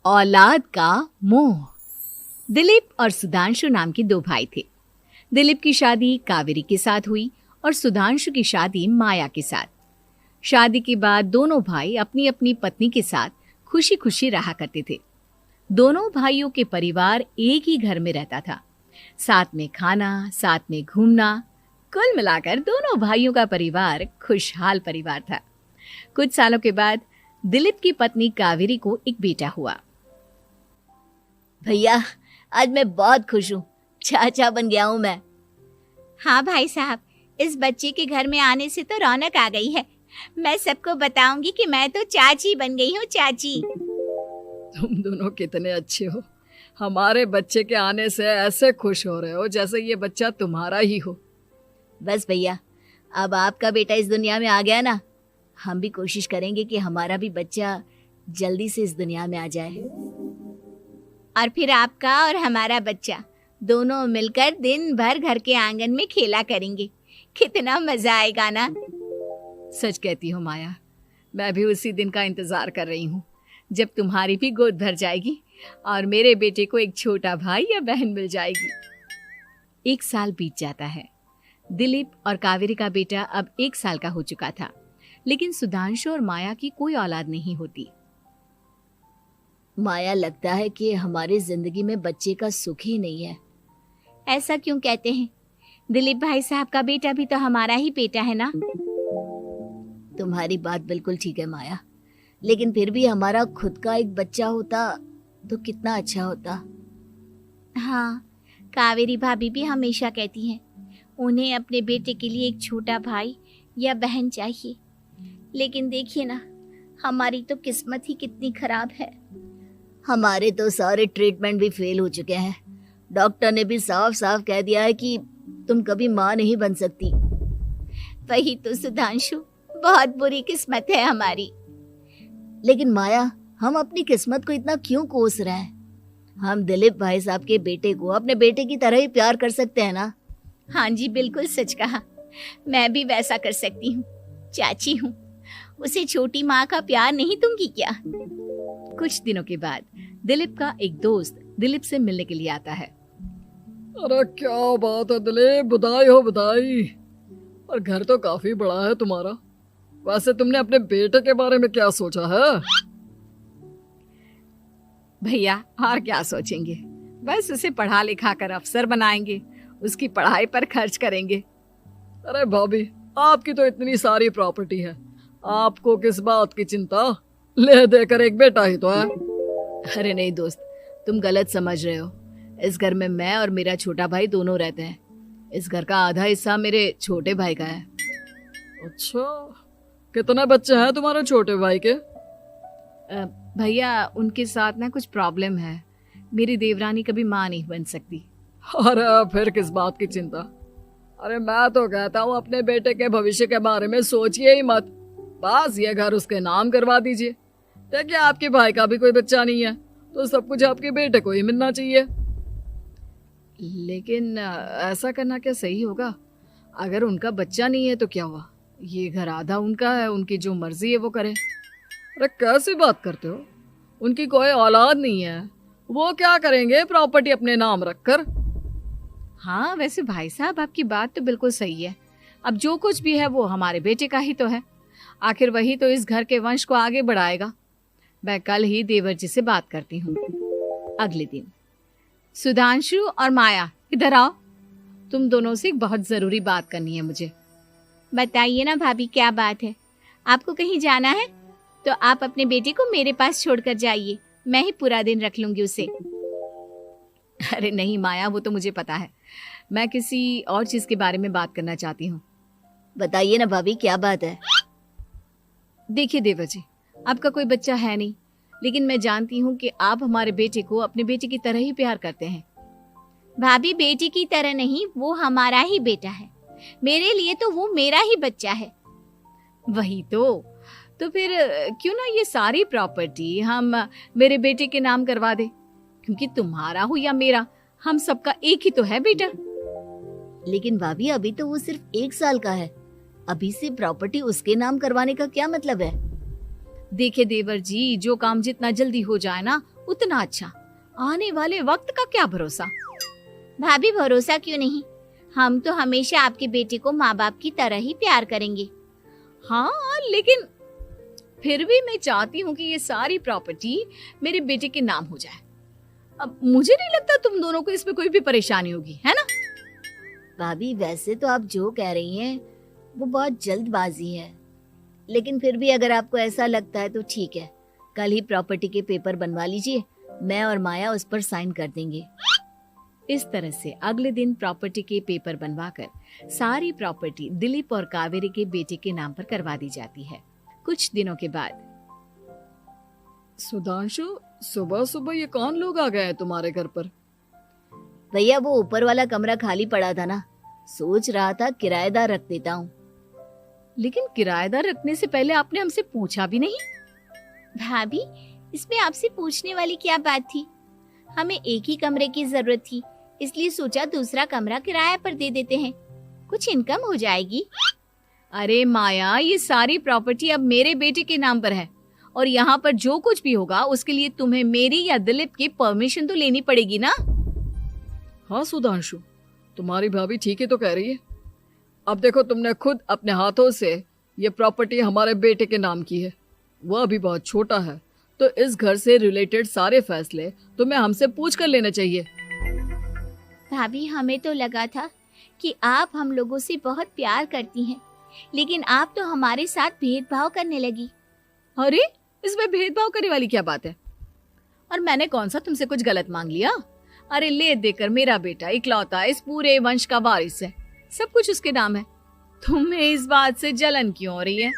औलाद का मोह। दिलीप और सुधांशु नाम के दो भाई थे। दिलीप की शादी कावेरी के साथ हुई और सुधांशु की शादी माया के साथ। शादी के बाद दोनों भाई अपनी अपनी पत्नी के साथ खुशी खुशी रहा करते थे। दोनों भाइयों के परिवार एक ही घर में रहता था। साथ में खाना, साथ में घूमना, कुल मिलाकर दोनों भाइयों का परिवार खुशहाल परिवार था। कुछ सालों के बाद दिलीप की पत्नी कावेरी को एक बेटा हुआ। भैया, आज मैं बहुत खुश हूँ। चाचा बन गया हूँ मैं। हाँ भाई साहब, इस बच्चे के घर में आने से तो रौनक आ गई है। मैं सबको बताऊंगी कि मैं तो चाची बन गई हूँ, चाची। तुम दोनों कितने अच्छे हो। हमारे बच्चे के आने से ऐसे खुश हो रहे हो जैसे ये बच्चा तुम्हारा ही हो। बस भैया, अब आपका बेटा इस दुनिया में आ गया ना, हम भी कोशिश करेंगे कि हमारा भी बच्चा जल्दी से इस दुनिया में आ जाए। और फिर आपका और हमारा बच्चा दोनों मिलकर दिन भर घर के आंगन में खेला करेंगे। कितना मजा आएगा ना। सच कहती हो माया, मैं भी उसी दिन का इंतजार कर रही हूँ जब तुम्हारी भी गोद भर जाएगी और मेरे बेटे को एक छोटा भाई या बहन मिल जाएगी। 1 साल बीत जाता है। दिलीप और कावेरी का बेटा अब 1 साल का हो चुका था, लेकिन सुधांशु और माया की कोई औलाद नहीं होती। माया, लगता है कि हमारी जिंदगी में बच्चे का सुख ही नहीं है। ऐसा क्यों कहते हैं? दिलीप भाई साहब का बेटा भी तो हमारा ही बेटा है ना। तुम्हारी बात बिल्कुल ठीक है माया, लेकिन फिर भी हमारा खुद का एक बच्चा होता तो कितना अच्छा होता। हाँ, कावेरी भाभी भी हमेशा कहती हैं उन्हें अपने बेटे के लिए एक छोटा भाई या बहन चाहिए। लेकिन देखिए ना, हमारी तो किस्मत ही कितनी खराब है। हमारे तो सारे ट्रीटमेंट भी फेल हो चुके हैं। डॉक्टर ने भी साफ साफ कह दिया है कि तुम कभी माँ नहीं बन सकती। वही तो सुधांशु, बहुत बुरी किस्मत है हमारी। लेकिन माया, हम अपनी किस्मत को इतना क्यों कोस रहे हैं? हम दिलीप भाई साहब के बेटे को अपने बेटे की तरह ही प्यार कर सकते हैं ना। हाँ जी, बिल्कुल सच कहा। मैं भी वैसा कर सकती हूँ। चाची हूँ, उसे छोटी माँ का प्यार नहीं दूंगी क्या? कुछ दिनों के बाद दिलीप का एक दोस्त दिलीप से मिलने के लिए आता है। अरे क्या बात है दिलीप, बधाई हो बधाई। और घर तो काफी बड़ा है तुम्हारा। वैसे तुमने अपने बेटे के बारे में क्या सोचा है? भैया, और क्या सोचेंगे, बस उसे पढ़ा लिखा कर अफसर बनाएंगे, उसकी पढ़ाई पर खर्च करेंगे। अरे भाभी, आपकी तो इतनी सारी प्रॉपर्टी है, आपको किस बात की चिंता? ले देकर एक बेटा ही तो है। अरे नहीं दोस्त, तुम गलत समझ रहे हो। इस घर में मैं और मेरा छोटा भाई दोनों रहते हैं। इस घर का आधा हिस्सा मेरे छोटे भाई का है। अच्छा, कितने बच्चे हैं तुम्हारे छोटे भाई के? भैया, उनके साथ ना कुछ प्रॉब्लम है। मेरी देवरानी कभी माँ नहीं बन सकती। अरे फिर किस बात की चिंता? अरे मैं तो कहता हूँ अपने बेटे के भविष्य के बारे में सोचिए ही मत। बस ये घर उसके नाम करवा दीजिए। देखिए, आपके भाई का भी कोई बच्चा नहीं है तो सब कुछ आपके बेटे को ही मिलना चाहिए। लेकिन ऐसा करना क्या सही होगा? अगर उनका बच्चा नहीं है तो क्या हुआ? ये घर आधा उनका है, उनकी जो मर्जी है वो करें। अरे कैसी बात करते हो? उनकी कोई औलाद नहीं है, वो क्या करेंगे प्रॉपर्टी अपने नाम रखकर? हाँ, वैसे भाई साहब, आपकी बात तो बिल्कुल सही है। अब जो कुछ भी है वो हमारे बेटे का ही तो है। आखिर वही तो इस घर के वंश को आगे बढ़ाएगा। मैं कल ही देवर जी से बात करती हूँ। अगले दिन सुधांशु और माया, इधर आओ। तुम दोनों से एक बहुत जरूरी बात करनी है मुझे। बताइए ना भाभी, क्या बात है? आपको कहीं जाना है तो आप अपने बेटे को मेरे पास छोड़कर जाइए। मैं ही पूरा दिन रख लूंगी उसे। अरे नहीं माया, वो तो मुझे पता है। मैं किसी और चीज के बारे में बात करना चाहती हूँ। बताइए ना भाभी, क्या बात है? देखिए देवर जी, आपका कोई बच्चा है नहीं, लेकिन मैं जानती हूँ कि आप हमारे बेटे को अपने बेटे की तरह ही प्यार करते हैं। भाभी, बेटे की तरह नहीं, वो हमारा ही बेटा है। मेरे लिए तो वो मेरा ही बच्चा है। वही तो फिर क्यों ना ये सारी प्रॉपर्टी हम मेरे बेटे के नाम करवा दे, क्योंकि तुम्हारा हो या मेरा, हम सबका एक ही तो है बेटा। लेकिन भाभी, अभी तो वो सिर्फ 1 साल का है। अभी से प्रॉपर्टी उसके नाम करवाने का क्या मतलब है? देखिए देवर जी, जो काम जितना जल्दी हो जाए ना उतना अच्छा। आने वाले वक्त का क्या भरोसा। भाभी भरोसा क्यों नहीं, हम तो हमेशा आपके बेटे को माँ बाप की तरह ही प्यार करेंगे। हाँ, लेकिन फिर भी मैं चाहती हूँ कि ये सारी प्रॉपर्टी मेरे बेटे के नाम हो जाए। अब मुझे नहीं लगता तुम दोनों को इसमें कोई भी परेशानी होगी, है ना? भाभी वैसे तो आप जो कह रही हैं वो बहुत जल्दबाजी है, लेकिन फिर भी अगर आपको ऐसा लगता है तो ठीक है, कल ही प्रॉपर्टी के पेपर बनवा लीजिए, मैं और माया उस पर साइन कर देंगे। इस तरह से अगले दिन प्रॉपर्टी के पेपर बनवाकर सारी प्रॉपर्टी दिलीप और कावेरी के बेटे के नाम पर करवा दी जाती है। कुछ दिनों के बाद सुधांशु, सुबह सुबह ये कौन लोग आ गए हैं तुम्हारे घर पर? भैया वो ऊपर वाला कमरा खाली पड़ा था ना, सोच रहा था किराएदार रख देता हूँ। लेकिन किराएदार रखने से पहले आपने हमसे पूछा भी नहीं। भाभी इसमें आपसे पूछने वाली क्या बात थी, हमें एक ही कमरे की जरूरत थी, इसलिए सोचा दूसरा कमरा किराया पर दे देते हैं, कुछ इनकम हो जाएगी। अरे माया, ये सारी प्रॉपर्टी अब मेरे बेटे के नाम पर है और यहाँ पर जो कुछ भी होगा उसके लिए तुम्हें मेरी या दिलीप की परमिशन तो लेनी पड़ेगी ना। हाँ सुधांशु, तुम्हारी भाभी ठीक ही तो कह रही है। अब देखो, तुमने खुद अपने हाथों से ये प्रॉपर्टी हमारे बेटे के नाम की है, वह अभी बहुत छोटा है, तो इस घर से रिलेटेड सारे फैसले तुम्हें हमसे पूछ कर लेने चाहिए। भाभी हमें तो लगा था कि आप हम लोगों से बहुत प्यार करती हैं, लेकिन आप तो हमारे साथ भेदभाव करने लगी। अरे इसमें भेदभाव करने वाली क्या बात है? और मैंने कौन सा तुमसे कुछ गलत मांग लिया? अरे ले देकर मेरा बेटा इकलौता इस पूरे वंश का वारिस है, सब कुछ उसके नाम है। तुम्हें इस बात से जलन क्यों हो रही है?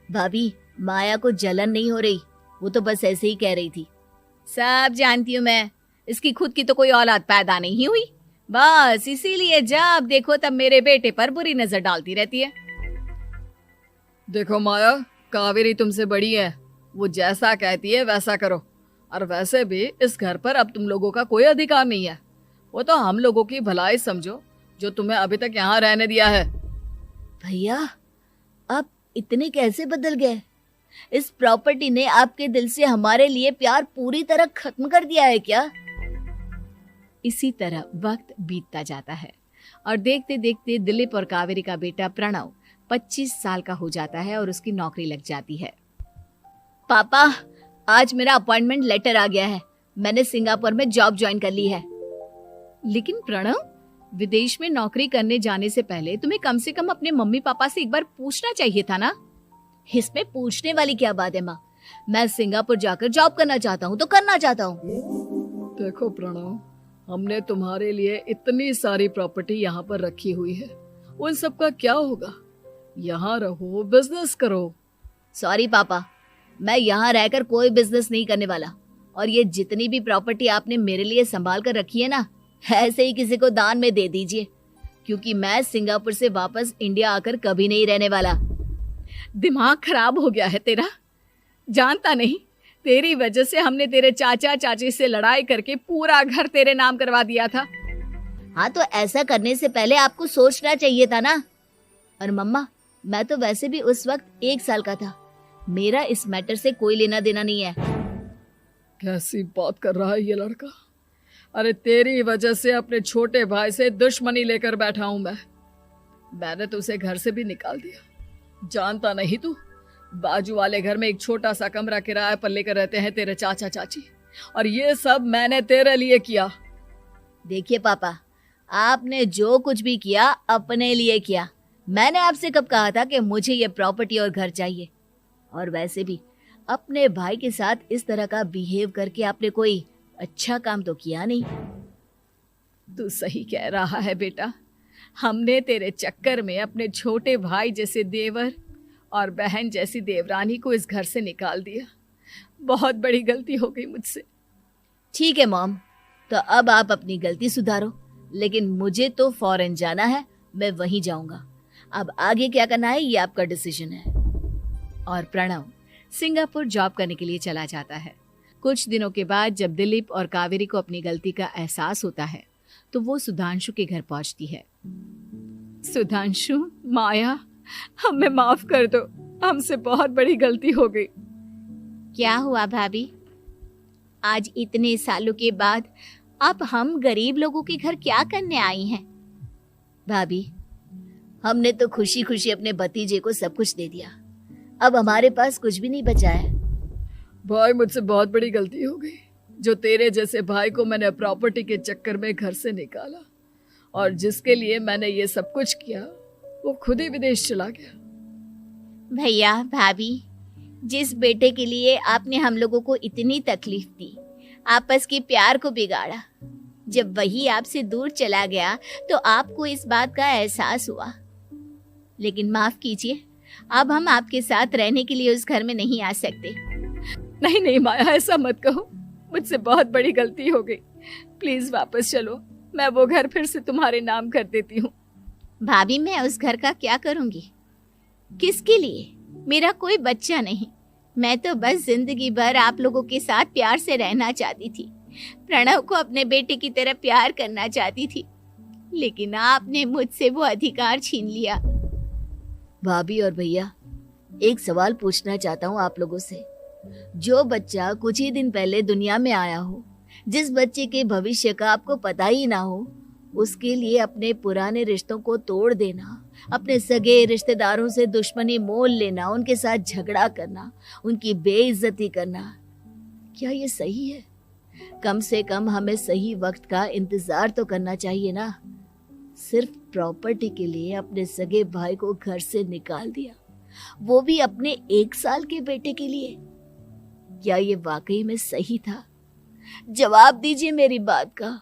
भाभी माया को जलन नहीं हो रही, वो तो बस ऐसे ही कह रही थी। सब जानती हूँ मैं, इसकी खुद की तो कोई औलाद पैदा नहीं हुई, बस इसीलिए जब देखो तब मेरे बेटे पर बुरी नजर डालती रहती है। देखो माया, कावेरी तुमसे बड़ी है, वो जैसा कहती है वैसा करो। और वैसे भी इस घर पर अब तुम लोगों का कोई अधिकार नहीं है, वो तो हम लोगों की भलाई समझो जो तुम्हें अभी तक यहाँ रहने दिया है। भैया आप इतने कैसे बदल गए? इस प्रॉपर्टी ने आपके दिल से हमारे लिए प्यार पूरी तरह खत्म कर दिया है क्या? इसी तरह वक्त बीतता जाता है और देखते देखते दिलीप और कावेरी का बेटा प्रणव 25 साल का हो जाता है और उसकी नौकरी लग जाती है। पापा आज मेरा अपॉइंटमेंट लेटर आ गया है, मैंने सिंगापुर में जॉब ज्वाइन कर ली है। लेकिन प्रणव, विदेश में नौकरी करने जाने से पहले तुम्हें कम से कम अपने मम्मी पापा से एक बार पूछना चाहिए था ना। इसमें पूछने वाली क्या बात है माँ, मैं सिंगापुर जाकर जॉब करना चाहता हूँ तो करना चाहता हूँ। देखो प्रणव, हमने तुम्हारे लिए इतनी सारी प्रॉपर्टी यहाँ पर रखी हुई है, उन सब का क्या होगा? यहाँ रहो, बिजनेस करो। सॉरी पापा, मैं यहाँ रहकर कोई बिजनेस नहीं करने वाला, और ये जितनी भी प्रॉपर्टी आपने मेरे लिए संभाल कर रखी है ना, ऐसे ही किसी को दान में दे दीजिए, क्योंकि मैं सिंगापुर से वापस इंडिया आकर कभी नहीं रहने वाला। दिमाग खराब हो गया है तेरा, जानता नहीं तेरी वजह से हमने तेरे चाचा चाची से लड़ाई करके पूरा घर तेरे नाम करवा दिया था। हाँ तो ऐसा करने से पहले आपको सोचना चाहिए था ना। और मम्मा, मैं तो वैसे भी उस वक्त 1 साल का था, मेरा इस मैटर से कोई लेना देना नहीं है। कैसी बात कर रहा है ये लड़का? अरे तेरी वजह से अपने छोटे भाई से दुश्मनी लेकर बैठा हूं मैंने तो उसे घर से भी निकाल दिया। जानता नहीं तू, बाजू वाले घर में एक छोटा सा कमरा किराए पर लेकर रहते हैं तेरे चाचा चाची, और ये सब मैंने तेरे लिए किया। देखिए पापा, आपने जो कुछ भी किया अपने लिए किया। मैंने आपसे कब कहा था कि मुझे ये प्रॉपर्टी और घर चाहिए? और वैसे भी अपने भाई के साथ इस तरह का बिहेव करके आपने कोई अच्छा काम तो किया नहीं। तू सही कह रहा है बेटा, हमने तेरे चक्कर में अपने छोटे भाई जैसे देवर और बहन जैसी देवरानी को इस घर से निकाल दिया। बहुत बड़ी गलती हो गई मुझसे। ठीक है मॉम, तो अब आप अपनी गलती सुधारो, लेकिन मुझे तो फॉरेन जाना है, मैं वहीं जाऊंगा। अब आगे क्या करना है ये आपका डिसीजन है। और प्रणव सिंगापुर जॉब करने के लिए चला जाता है। कुछ दिनों के बाद जब दिलीप और कावेरी को अपनी गलती का एहसास होता है तो वो सुधांशु के घर पहुंचती है। सुधांशु, माया, हमें माफ कर दो, हमसे बहुत बड़ी गलती हो गई। क्या हुआ भाभी? आज इतने सालों के बाद अब हम गरीब लोगों के घर क्या करने आई हैं? भाभी, हमने तो खुशी खुशी अपने भतीजे को सब कुछ दे दिया, अब हमारे पास कुछ भी नहीं बचा है। भाई मुझसे बहुत बड़ी गलती हो गई, जो तेरे जैसे भाई को मैंने प्रॉपर्टी के चक्कर में घर से निकाला, और जिसके लिए मैंने ये सब कुछ किया वो खुद ही विदेश चला गया। भैया भाभी, जिस बेटे के लिए आपने हम लोगों को इतनी तकलीफ दी, आपस के प्यार को बिगाड़ा, जब वही आपसे दूर चला गया तो आपको इस बात का एहसास हुआ। लेकिन माफ कीजिए, अब हम आपके साथ रहने के लिए उस घर में नहीं आ सकते। नहीं नहीं माया, ऐसा मत कहो, मुझसे बहुत बड़ी गलती हो गई, प्लीज वापस चलो, मैं वो घर फिर से तुम्हारे नाम कर देती हूँ। भाभी, मैं उस घर का क्या करूंगी? किसके लिए? मेरा कोई बच्चा नहीं, मैं तो बस जिंदगी भर आप लोगों के साथ प्यार से रहना चाहती थी, प्रणव को अपने बेटे की तरह प्यार करना चाहती थी, लेकिन आपने मुझसे वो अधिकार छीन लिया। भाभी और भैया, एक सवाल पूछना चाहता हूँ आप लोगों से। जो बच्चा कुछ ही दिन पहले दुनिया में आया हो, जिस बच्चे के भविष्य का आपको पता ही ना हो, उसके लिए अपने पुराने रिश्तों को तोड़ देना, अपने सगे रिश्तेदारों से दुश्मनी मोल लेना, उनके साथ झगड़ा करना, उनकी बेइज्जती करना, क्या ये सही है? कम से कम हमें सही वक्त का इंतजार तो करना चाहिए ना। सिर्फ प्रॉपर्टी के लिए अपने सगे भाई को घर से निकाल दिया, वो भी अपने 1 साल के बेटे के लिए। क्या ये वाकई में सही था? जवाब दीजिए मेरी बात का।